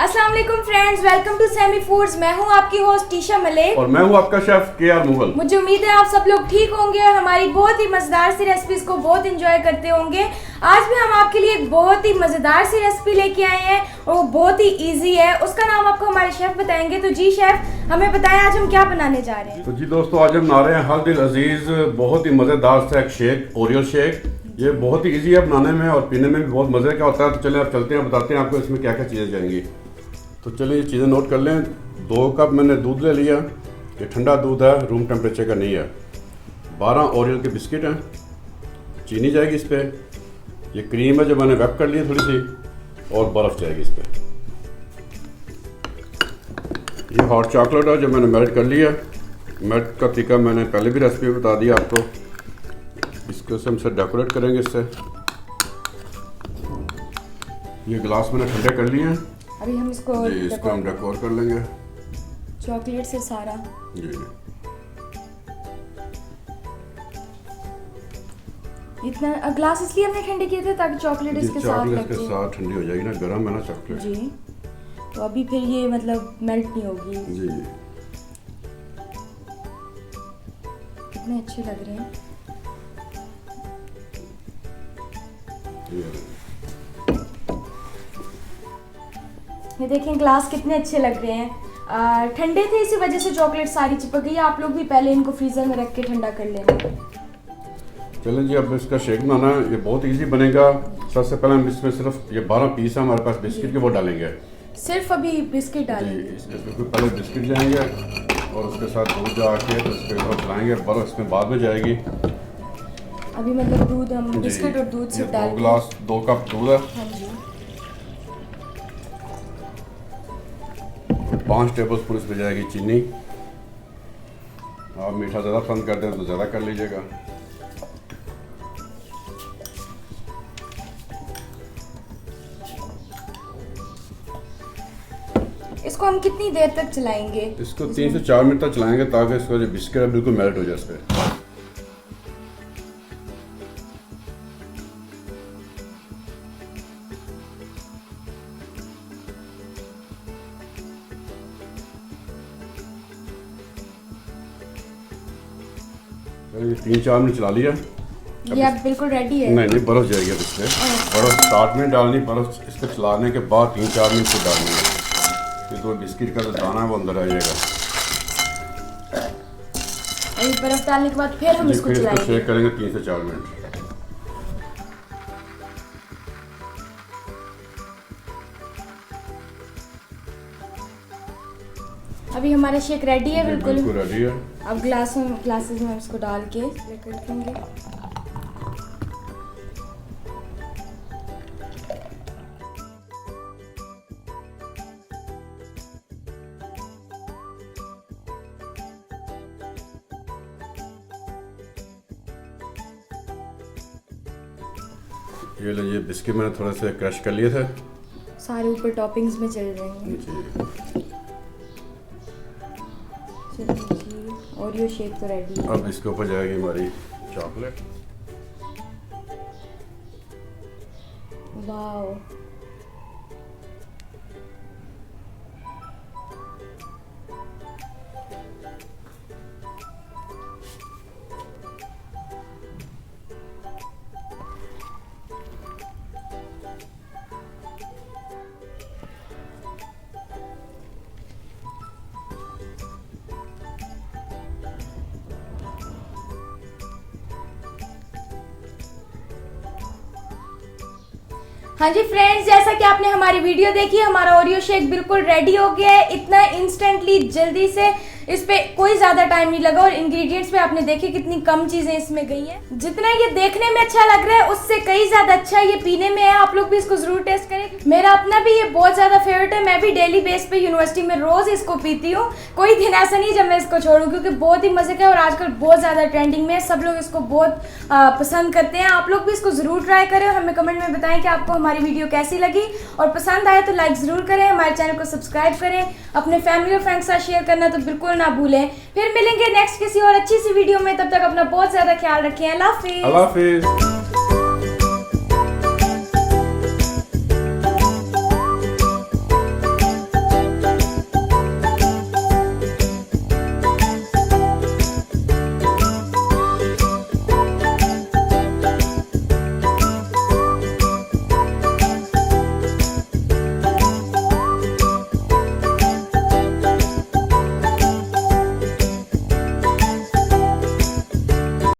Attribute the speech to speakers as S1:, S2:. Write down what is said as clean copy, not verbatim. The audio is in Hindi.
S1: अस्सलाम वालेकुम friends, welcome to semi foods. मैं हूं आपकी होस्ट टीशा मलिक
S2: और मैं हूं आपका शेफ KR मुगल।
S1: मुझे उम्मीद है आप सब लोग ठीक होंगे और हमारी बहुत ही मजेदार सी रेसिपीज को बहुत एंजॉय करते होंगे। आज भी हम आपके लिए एक बहुत ही मजेदार सी रेसिपी लेके आए हैं और वो बहुत ही इजी है। उसका नाम आपको हमारे शेफ बताएंगे। तो जी शेफ, हमें बताएं आज हम क्या बनाने जा रहे हैं।
S2: तो जी दोस्तों, आज हम बना रहे हैं हल्दी अजीज बहुत ही मज़ेदार सा एक शेक, ओरियो शेक। ये बहुत ही इजी है बनाने में और पीने में भी बहुत मज़े का होता है। तो चलिए आप चलते हैं, बताते हैं आपको इसमें क्या क्या चीज़ें जाएंगी। तो चलिए ये चीज़ें नोट कर लें। 2 कप मैंने दूध ले लिया। ये ठंडा दूध है, रूम टेम्परेचर का नहीं है। 12 ओरियो के बिस्किट हैं। चीनी जाएगी इस पर। ये क्रीम है जो मैंने वेप कर ली है थोड़ी सी, और बर्फ़ जाएगी इस पर। ये हॉट चॉकलेट है जो मैंने मेल्ट कर लिया। मेल्ट का तरीका मैंने पहले भी रेसिपी बता दिया आपको। इसको से हम से डेकोरेट करेंगे इससे। ये गिलास मैंने ठंडे कर लिए हैं।
S1: अभी हम इसको
S2: हम डेकोर कर लेंगे
S1: चॉकलेट से सारा।
S2: जी
S1: इतना ग्लास इसलिए हमने ठंडे किए थे ताकि चॉकलेट इसके साथ
S2: चॉकलेट के साथ ठंडी हो जाएगी ना, गर्म है ना चॉकलेट
S1: जी। तो अभी फिर ये मतलब मेल्ट नहीं होगी
S2: जी।
S1: कितने अच्छे लग रहे हैं ये देखें, ग्लास कितने अच्छे लग रहे हैं। ठंडे थे इसी वजह से चॉकलेट सारी चिपक गई। आप लोग भी पहले इनको फ्रीजर में रख के ठंडा कर लेना।
S2: चलें जी, अब इसका शेक बनाना है। ये बहुत इजी बनेगा। सबसे पहले हम इसमें सिर्फ ये 12 पीस है हमारे पास बिस्किट के, वो डालेंगे।
S1: सिर्फ अभी बिस्किट डालेंगे।
S2: इसमें पहले बिस्किट जाएंगे और उसके साथ दूध जाके तो इसके ऊपर चलाएंगे। बर्फ इसमें बाद में जाएगी।
S1: अभी मतलब दूध हम बिस्किट और दूध से डाल
S2: 2 कप दूध है।
S1: हाँ जी।
S2: 5 टेबल स्पून इसमें जाएगी चीनी। आप मीठा ज़्यादा पसंद करते हैं तो ज़्यादा कर लीजिएगा।
S1: इसको हम कितनी देर तक चलाएंगे?
S2: इसको 3 से 4 मिनट तक चलाएंगे ताकि इसका जो बिस्किट है बिल्कुल मेल्ट हो जाए इस पर। ये 3-4 मिनट चला लिया।
S1: ये अब बिल्कुल रेडी है।
S2: नहीं, बर्फ जाएगी अब इसमें। बर्फ स्टार्ट में डालनी, बर्फ इसको चलाने के बाद 3-4 मिनट से डालनी है। ये तो बिस्किट का जो दाना है वो अंदर आ जाएगा।
S1: अभी बर्फ डालने के बाद फिर हम इसको चलाएंगे।
S2: शेक करेंगे 3 से 4 मिनट।
S1: अभी हमारा शेक रेडी है। बिल्कुल
S2: रेडी है।
S1: अब ग्लासेस में इसको डाल के रखेंगे।
S2: ये लीजिए, बिस्किट मैंने थोड़ा सा क्रश कर लिए थे।
S1: सारे ऊपर टॉपिंग्स में चल जाएंगे
S2: जी।
S1: ओरियो शेक तो रेडी है।
S2: अब इसके ऊपर जाएगी हमारी चॉकलेट।
S1: वाओ, हाँ जी फ्रेंड्स, जैसा कि आपने हमारी वीडियो देखी, हमारा ओरियो शेक बिल्कुल रेडी हो गया है। इतना इंस्टेंटली जल्दी से, इस पे कोई ज्यादा टाइम नहीं लगा और इंग्रेडिएंट्स पे आपने देखे कितनी कम चीजें इसमें गई हैं। जितना ये देखने में अच्छा लग रहा है उससे कई ज्यादा अच्छा ये पीने में है। आप लोग भी इसको जरूर टेस्ट करें। मेरा अपना भी ये बहुत ज्यादा फेवरेट है। मैं भी डेली बेस पे यूनिवर्सिटी में रोज इसको पीती हूँ। कोई दिन ऐसा नहीं जब मैं इसको छोड़ूं, क्योंकि बहुत ही मजे का है और आजकल बहुत ज्यादा ट्रेंडिंग में है। सब लोग इसको बहुत पसंद करते हैं। आप लोग भी इसको जरूर ट्राई करें और हमें कमेंट में बताएं कि आपको हमारी वीडियो कैसी लगी। और पसंद आए तो लाइक जरूर करें, हमारे चैनल को सब्सक्राइब करें, अपने फैमिली और फ्रेंड्स के साथ शेयर करना तो बिल्कुल ना भूलें। फिर मिलेंगे नेक्स्ट किसी और अच्छी सी वीडियो में। तब तक अपना बहुत ज्यादा ख्याल रखें। अल्लाह हाफिज।
S2: अल्लाह हाफिज।